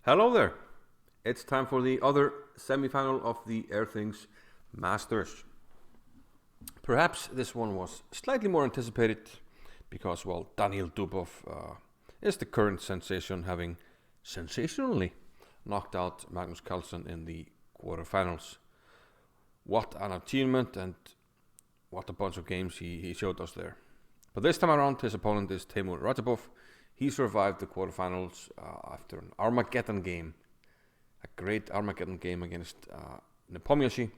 Hello there. It's time for the other semi-final of the Airthings Masters. Perhaps this one was slightly more anticipated because, well, Daniil Dubov is the current sensation, having sensationally knocked out Magnus Carlsen in the quarterfinals. What an achievement and what a bunch of games he showed us there. But this time around, his opponent is Teimour Radjabov. He survived the quarterfinals after an Armageddon game, a great Armageddon game against Nepomniachtchi,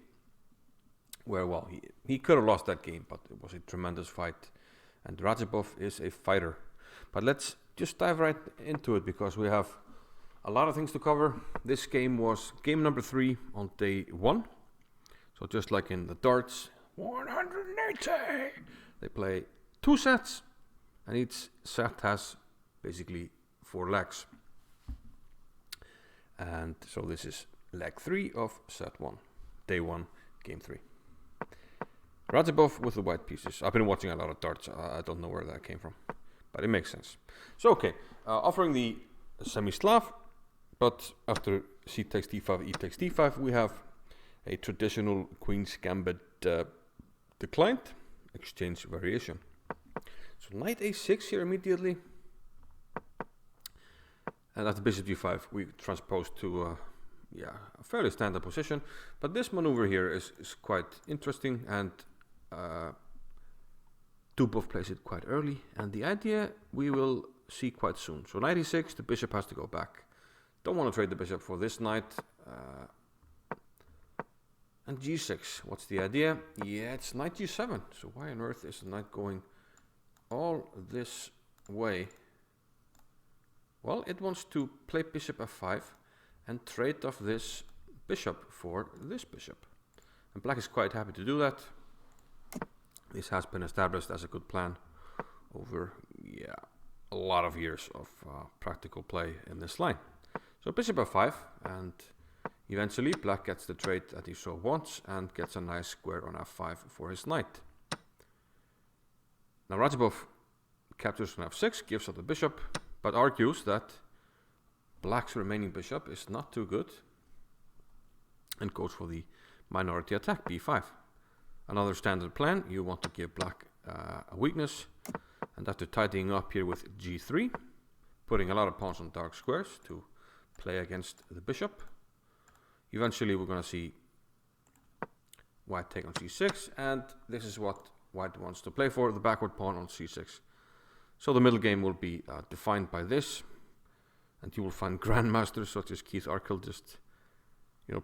where, well, he could have lost that game, but it was a tremendous fight. And Radjabov is a fighter. But let's just dive right into it because we have a lot of things to cover. This game was game number 3 on day 1. So just like in the darts, 180! They play 2 sets, and each set has basically 4 legs. And so this is leg 3 of set 1, day 1, game 3. Radjabov with the white pieces. I've been watching a lot of darts. I don't know where that came from, but it makes sense. So okay, offering the semi-Slav, but after c takes d5, e takes d5, we have a traditional Queen's Gambit declined, exchange variation. So knight a6 here immediately. And after bishop g5, we transpose to a fairly standard position. But this maneuver here is quite interesting, and Dubov plays it quite early. And the idea we will see quite soon. So knight e6, the bishop has to go back. Don't want to trade the bishop for this knight. And g6, what's the idea? Yeah, it's knight g7. So why on earth is the knight going all this way? Well, it wants to play bishop f5 and trade off this bishop for this bishop. And black is quite happy to do that. This has been established as a good plan over a lot of years of practical play in this line. So bishop f5, and eventually black gets the trade that he so wants and gets a nice square on f5 for his knight. Now Radjabov captures on f6, gives up the bishop, but argues that black's remaining bishop is not too good and goes for the minority attack, b5. Another standard plan, you want to give black a weakness, and after tidying up here with g3, putting a lot of pawns on dark squares to play against the bishop, eventually we're going to see white take on c6, and this is what white wants to play for, the backward pawn on c6. So the middle game will be defined by this, and you will find grandmasters such as Keith Arkell just,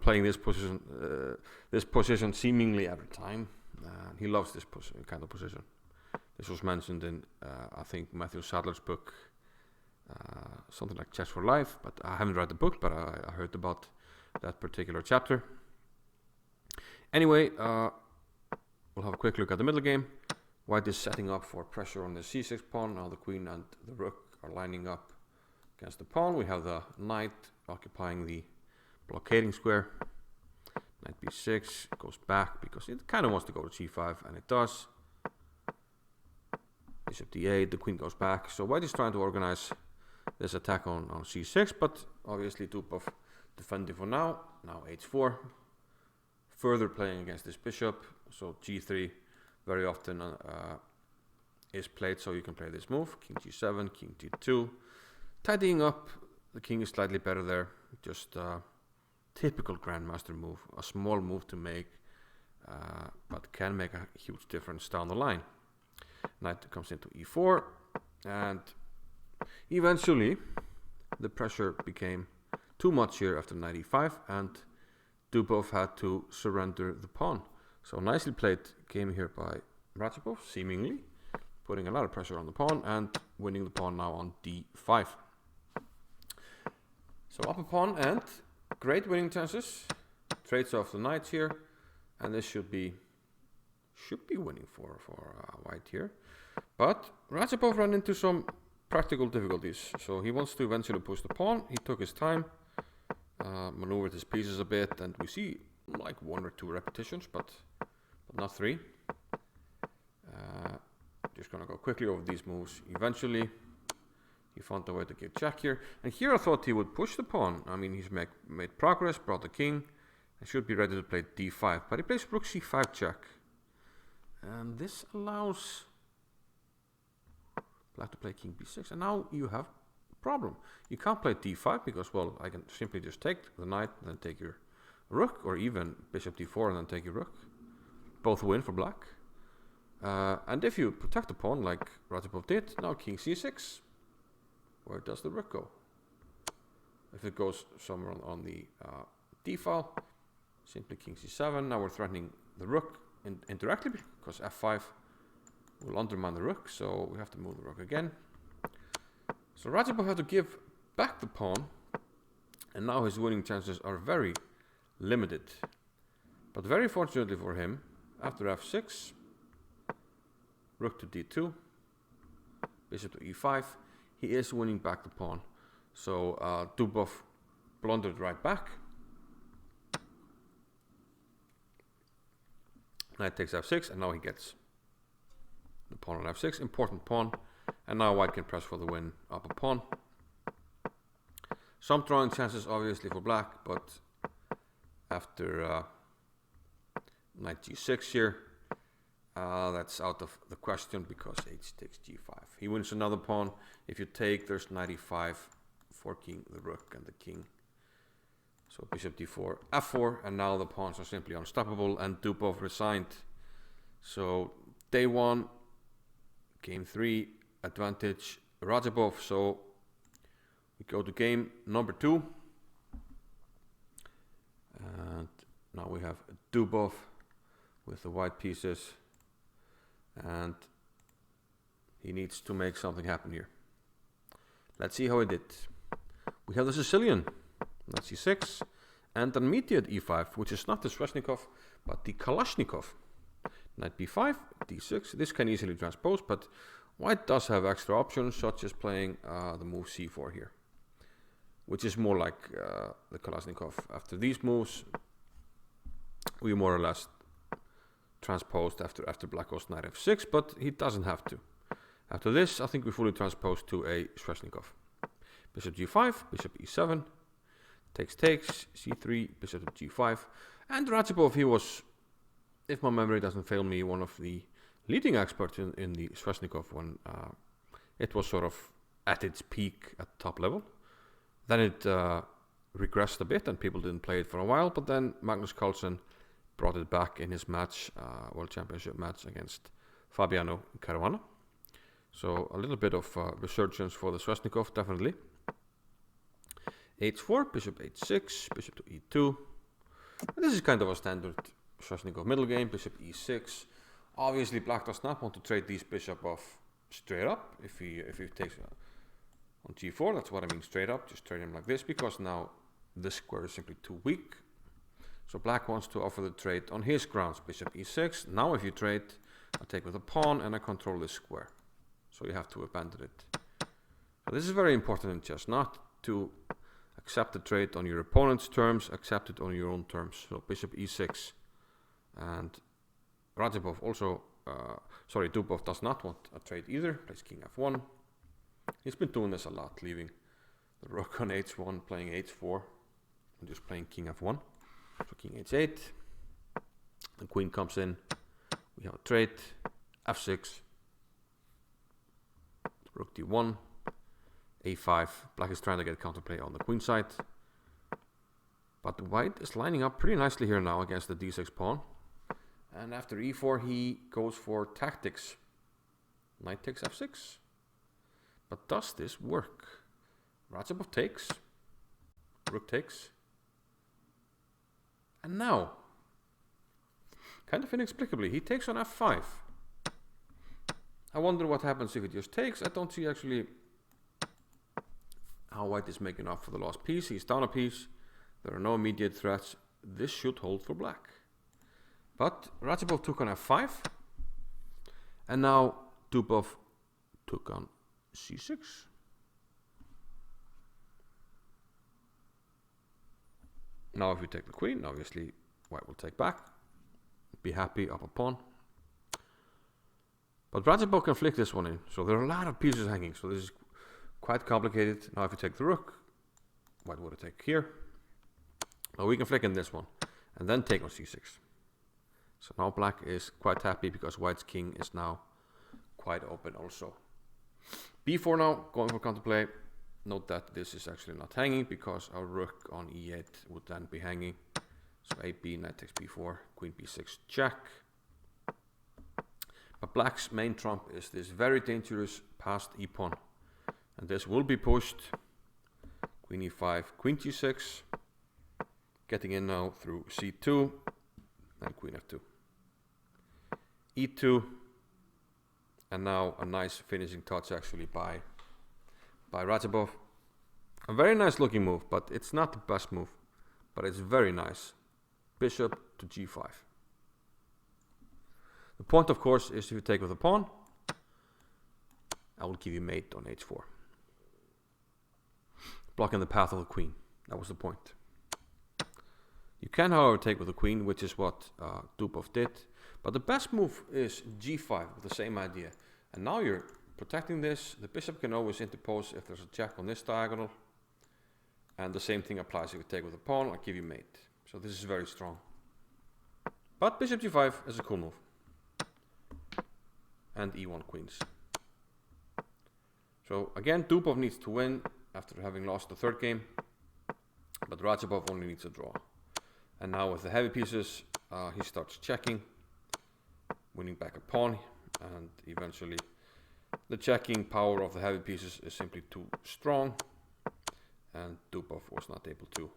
playing this position seemingly every time. He loves this kind of position. This was mentioned in, I think, Matthew Sadler's book, something like Chess for Life, but I haven't read the book, but I heard about that particular chapter. Anyway, we'll have a quick look at the middle game. White is setting up for pressure on the c6 pawn. Now the queen and the rook are lining up against the pawn. We have the knight occupying the blockading square. Knight b6 goes back because it kind of wants to go to c5, and it does. Bishop d8, the queen goes back. So white is trying to organize this attack on c6, but obviously Dubov defending for now. Now h4. Further playing against this bishop. So g3 very often is played, so you can play this move. King g7, king g2. Tidying up, the king is slightly better there. Just typical grandmaster move. A small move to make, but can make a huge difference down the line. Knight comes into e4, and eventually the pressure became too much here after knight e5, and Dubov had to surrender the pawn. So nicely played game here by Radjabov, seemingly putting a lot of pressure on the pawn and winning the pawn now on d5. So up a pawn and great winning chances. Trades off the knights here, and this should be winning for white here. But Radjabov ran into some practical difficulties. So he wants to eventually push the pawn. He took his time, maneuvered his pieces a bit, and we see like 1 or 2 repetitions, but not 3. Just gonna go quickly over these moves. Eventually He found a way to give check here. And here I thought he would push the pawn. I mean, he's made progress, brought the king, and should be ready to play d5. But he plays rook c5 check. And this allows black to play king b6. And now you have a problem. You can't play d5 because, well, I can simply just take the knight and then take your rook, or even bishop d4 and then take your rook. Both win for black. And if you protect the pawn like Radjabov did, now king c6. Where does the rook go? If it goes somewhere on the d file, simply king c7. Now we're threatening the rook indirectly because f5 will undermine the rook, so we have to move the rook again. So Radjabov had to give back the pawn, and now his winning chances are very limited. But very fortunately for him, after f6, rook to d2, bishop to e5, he is winning back the pawn. So Dubov blundered right back. Knight takes f6, and now he gets the pawn on f6, important pawn. And now white can press for the win up a pawn. Some drawing chances obviously for black, but after knight g6 here, that's out of the question because h takes g5. He wins another pawn. If you take, there's knight e5, forking the rook and the king. So bishop d4, f4, and now the pawns are simply unstoppable, and Dubov resigned. So day 1, game 3, advantage Radjabov. So we go to game number 2. And now we have Dubov with the white pieces. And he needs to make something happen here. Let's see how he did. We have the Sicilian, knight c6, and an immediate e5, which is not the Sveshnikov, but the Kalashnikov. Knight b5, d6. This can easily transpose, but white does have extra options, such as playing the move c4 here, which is more like the Kalashnikov. After these moves, we more or less transposed after black goes knight f6, but he doesn't have to. After this, I think we fully transposed to a Sveshnikov. Bishop g5, bishop e7, takes, c3, bishop to g5. And Radjabov, he was, if my memory doesn't fail me, one of the leading experts in the Sveshnikov when it was sort of at its peak at the top level. Then it regressed a bit and people didn't play it for a while, but then Magnus Carlsen brought it back in his match, World Championship match against Fabiano Caruana. So a little bit of resurgence for the Sveshnikov, definitely. h4, bishop h6, bishop to e2. And this is kind of a standard Sveshnikov middle game, bishop e6. Obviously, black does not want to trade these bishop off straight up. If he takes on g4, that's what I mean straight up. Just trade him like this, because now this square is simply too weak. So black wants to offer the trade on his grounds, bishop e6. Now if you trade, I take with a pawn and I control this square. So you have to abandon it. So this is very important in chess, not to accept the trade on your opponent's terms, accept it on your own terms. So bishop e6. And Radjabov also, Dubov does not want a trade either. Plays king f1. He's been doing this a lot, leaving the rook on h1, playing h4, and just playing king f1. So king h8. The queen comes in. We have a trade. f6. Rook d1. a5. Black is trying to get counterplay on the queen side. But white is lining up pretty nicely here now against the d6 pawn. And after e4, he goes for tactics. Knight takes f6. But does this work? Radjabov takes. Rook takes. And now, kind of inexplicably, he takes on f5. I wonder what happens if he just takes. I don't see actually how white is making up for the lost piece. He's down a piece. There are no immediate threats. This should hold for black. But Radjabov took on f5. And now Dubov took on c6. Now if we take the queen, obviously white will take back. Be happy, up a pawn. But Radjabov can flick this one in. So there are a lot of pieces hanging. So this is quite complicated. Now if you take the rook, white would take here. Now we can flick in this one and then take on c6. So now black is quite happy because white's king is now quite open also. b4 now, going for counterplay. Note that this is actually not hanging because our rook on e8 would then be hanging. So ab, knight takes b4, queen b6, check. But black's main trump is this very dangerous passed e-pawn. And this will be pushed. Queen e5, queen g6. Getting in now through c2 and queen f2. e2. And now a nice finishing touch actually by Radjabov. A very nice looking move, but it's not the best move. But it's very nice. Bishop to g5. The point, of course, is if you take with a pawn, I will give you mate on h4. Blocking the path of the queen. That was the point. You can, however, take with the queen, which is what Dubov did. But the best move is g5 with the same idea. And now you're protecting this. The bishop can always interpose if there's a check on this diagonal. And the same thing applies if you take with a pawn, I'll give you mate. So this is very strong. But bishop g5 is a cool move. And e1 queens. So again, Dubov needs to win after having lost the third game. But Radjabov only needs a draw. And now with the heavy pieces, he starts checking. Winning back a pawn. And eventually the checking power of the heavy pieces is simply too strong. And Dubov was not able to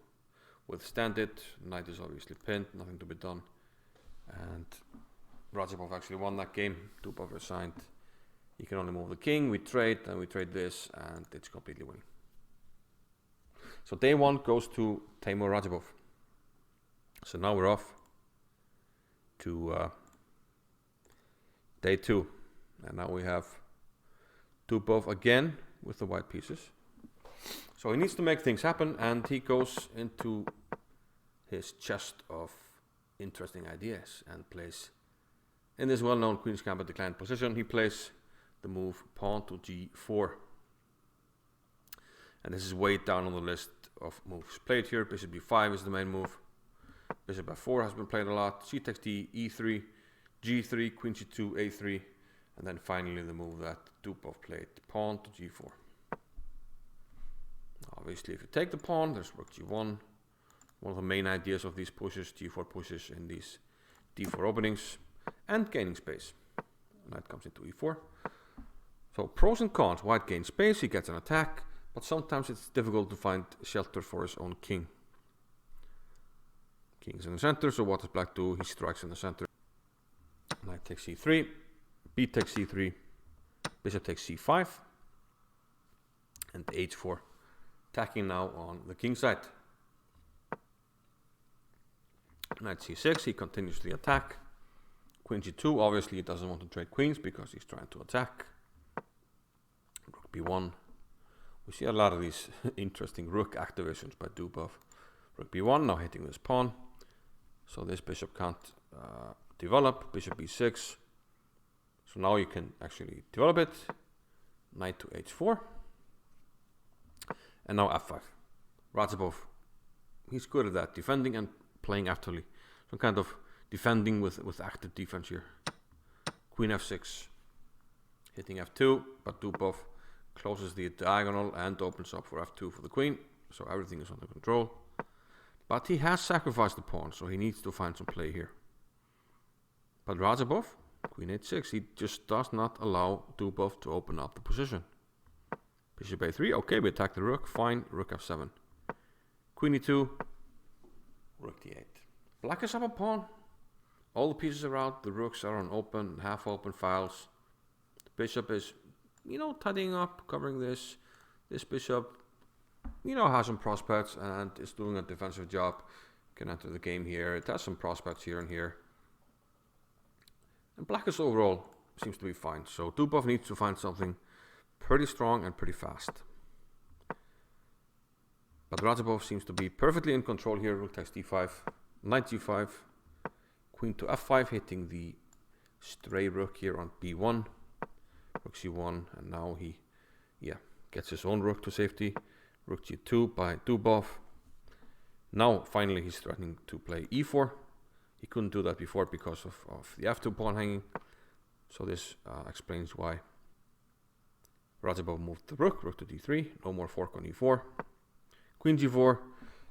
withstand it. Knight is obviously pinned, nothing to be done. And Radjabov actually won that game. Dubov resigned. He can only move the king. We trade, and we trade this, and it's completely winning. So day one goes to Teimour Radjabov. So now we're off to day two. And now we have Dubov again with the white pieces. So he needs to make things happen, and he goes into his chest of interesting ideas and plays, in this well-known Queen's Gambit declined position, he plays the move pawn to g4. And this is way down on the list of moves played here. Bishop b5 is the main move. Bishop f4 has been played a lot. C takes d, e3, g3, queen g2, a3, and then finally the move that Dubov played, pawn to g4. Obviously, if you take the pawn, there's rook g1. One of the main ideas of these pushes, g4 pushes in these d4 openings, and gaining space. Knight comes into e4. So pros and cons. White gains space, he gets an attack, but sometimes it's difficult to find shelter for his own king. King's in the center, so what does black do? He strikes in the center. Knight takes c3, b takes c3, bishop takes c5, and h4. Attacking now on the king side. Knight c6, he continues the attack. Queen g2, obviously he doesn't want to trade queens because he's trying to attack. Rook b1. We see a lot of these interesting rook activations by Dubov. Rook b1, now hitting this pawn. So this bishop can't develop. Bishop b6. So now you can actually develop it. Knight to h4. And now f5. Radjabov, he's good at that, defending and playing actively. So kind of defending with active defense here. Queen f6, hitting f2, but Dubov closes the diagonal and opens up for f2 for the queen. So everything is under control. But he has sacrificed the pawn, so he needs to find some play here. But Radjabov, queen h6, he just does not allow Dubov to open up the position. Bishop a3, okay, we attack the rook, fine, rook f7. Queen e2, rook d8. Black is up a pawn. All the pieces are out, the rooks are on open, half open files. The bishop is, tidying up, covering this. This bishop, has some prospects and is doing a defensive job. Can enter the game here. It has some prospects here and here. And black is overall seems to be fine. So Dubov needs to find something pretty strong and pretty fast. But Radjabov seems to be perfectly in control here. Rook takes d5, knight g5, queen to f5, hitting the stray rook here on b1. Rook c1, and now he, gets his own rook to safety. Rook g2 by Dubov. Now finally he's threatening to play e4. He couldn't do that before because of the f2 pawn hanging. So this explains why Radjabov moved the rook to d3. No more fork on e4. Queen g4.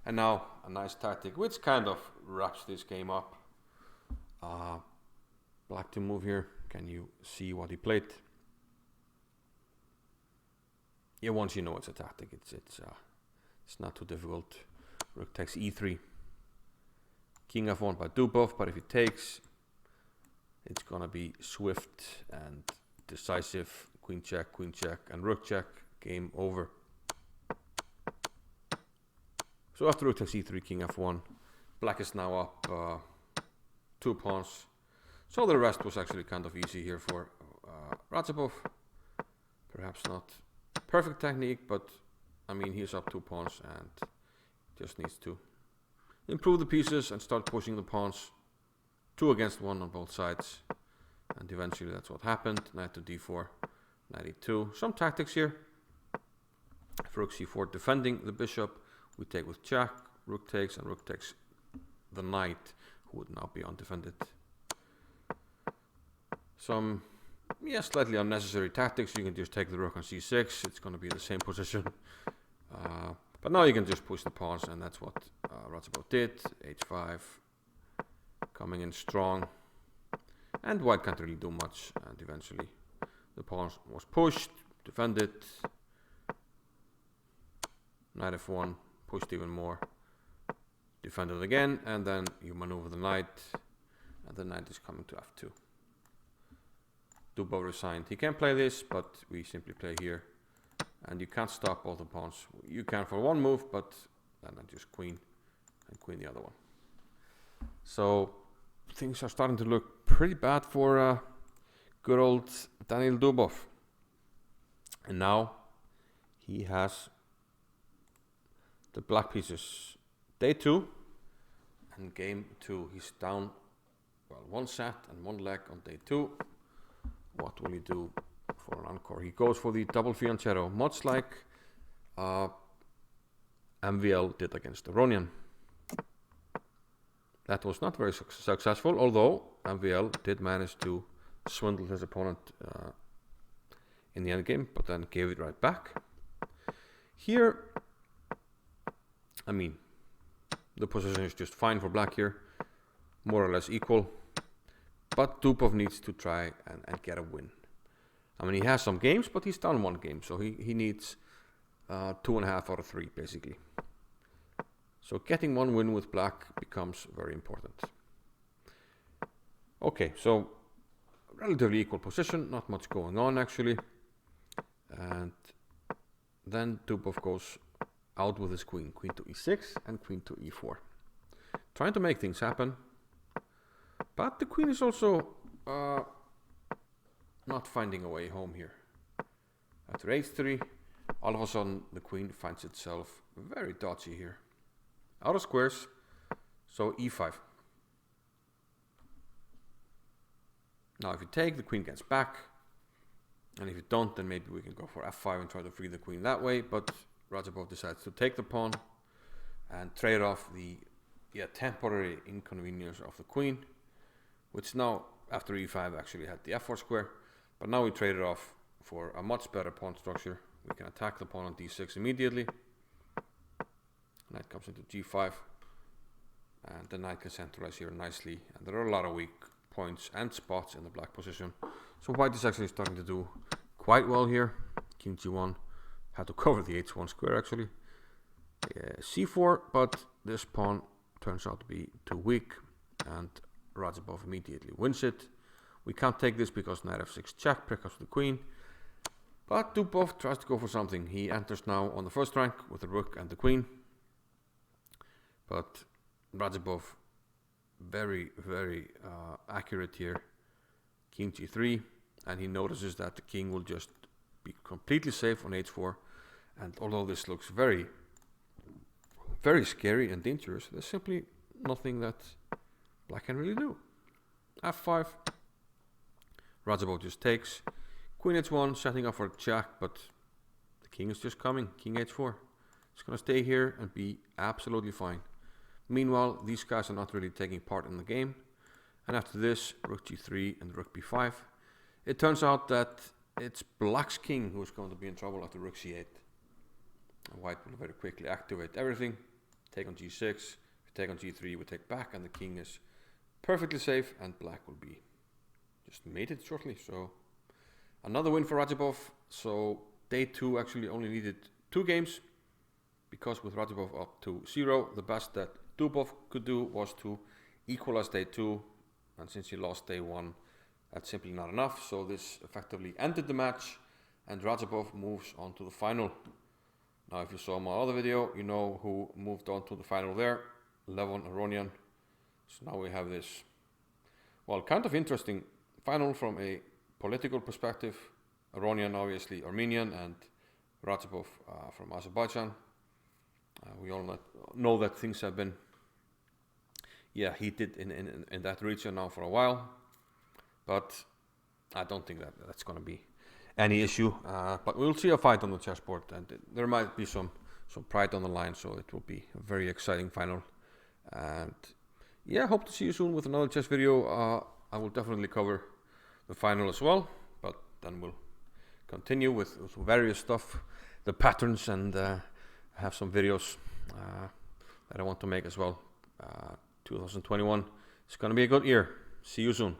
And now a nice tactic which kind of wraps this game up. Black to move here. Can you see what he played? Yeah, once you know it's a tactic, it's not too difficult. Rook takes e3. King f1 by Dubov, but if he takes, it's gonna be swift and decisive. Queen check, and rook check. Game over. So after rook takes e3, king f1, black is now up 2 pawns. So the rest was actually kind of easy here for Radjabov. Perhaps not perfect technique, but I mean he's up 2 pawns and just needs to improve the pieces and start pushing the pawns 2 against 1 on both sides. And eventually that's what happened. Knight to d4, knight e2. Some tactics here. For rook c4, defending the bishop, we take with check, rook takes, and rook takes the knight, who would now be undefended. Some, slightly unnecessary tactics. You can just take the rook on c6. It's going to be the same position. But now you can just push the pawns, and that's what Radjabov did. h5, coming in strong. And white can't really do much, and eventually the pawn was pushed, defended. Knight f1, pushed even more. Defended again, and then you maneuver the knight, and the knight is coming to f2. Dubov resigned. He can play this, but we simply play here. And you can't stop all the pawns. You can for one move, but then just queen and queen the other one. So things are starting to look pretty bad for good old Daniil Dubov. And now he has the black pieces. Day 2 and game 2. He's down, well, 1 set and 1 leg on day 2. What will he do for an encore? He goes for the double fianchetto, much like MVL did against Aronian. That was not very successful, although MVL did manage to swindle his opponent in the endgame, but then gave it right back. Here, I mean, the position is just fine for black here, more or less equal. But Dubov needs to try and get a win. I mean, he has some games, but he's down 1 game, so he needs 2.5 out of 3, basically. So getting 1 win with black becomes very important. Okay, so relatively equal position, not much going on actually. And then Dubov goes out with his queen. Queen to e6 and queen to e4. Trying to make things happen. But the queen is also not finding a way home here. After h3, all of a sudden the queen finds itself very dodgy here. Out of squares, so e5. Now if you take, the queen gets back. And if you don't, then maybe we can go for f5 and try to free the queen that way. But Radjabov decides to take the pawn and trade off the temporary inconvenience of the queen, which now, after e5, actually had the f4 square. But now we trade it off for a much better pawn structure. We can attack the pawn on d6 immediately. Knight comes into g5. And the knight can centralize here nicely. And there are a lot of weak points and spots in the black position. So white is actually starting to do quite well here. King g1 had to cover the h1 square actually. c4, but this pawn turns out to be too weak. And Radjabov immediately wins it. We can't take this because knight f6 check, picks up the queen. But Dubov tries to go for something. He enters now on the first rank with the rook and the queen. But Radjabov, very, very accurate here. King g3, and he notices that the king will just be completely safe on h4. And although this looks very, very scary and dangerous, there's simply nothing that black can really do. f5. Radjabov just takes. Queen h1, setting up for a check, but the King is just coming. King h4. It's going to stay here and be absolutely fine. Meanwhile, these guys are not really taking part in the game. And after this, rook g3 and rook b5. It turns out that it's black's king who's going to be in trouble after rook c8. White will very quickly activate everything. Take on g6. If we take on g3, we take back, and the king is perfectly safe, and black will be just mated shortly. So another win for Radjabov. So day 2 actually only needed 2 games, because with Radjabov up to 0, the best that Dubov could do was to equalize day 2, and since he lost day 1, that's simply not enough. So this effectively ended the match, and Radjabov moves on to the final. Now, if you saw my other video, you know who moved on to the final there, Levon Aronian. So now we have this, well, kind of interesting final from a political perspective. Aronian, obviously Armenian, and Radjabov from Azerbaijan. We all know that things have been, heated in that region now for a while. But I don't think that that's going to be any issue. But we'll see a fight on the chessboard, and there might be some pride on the line, so it will be a very exciting final. And yeah, hope to see you soon with another chess video. I will definitely cover the final as well, but then we'll continue with various stuff, the patterns, and have some videos that I want to make as well. 2021 is going to be a good year. See you soon.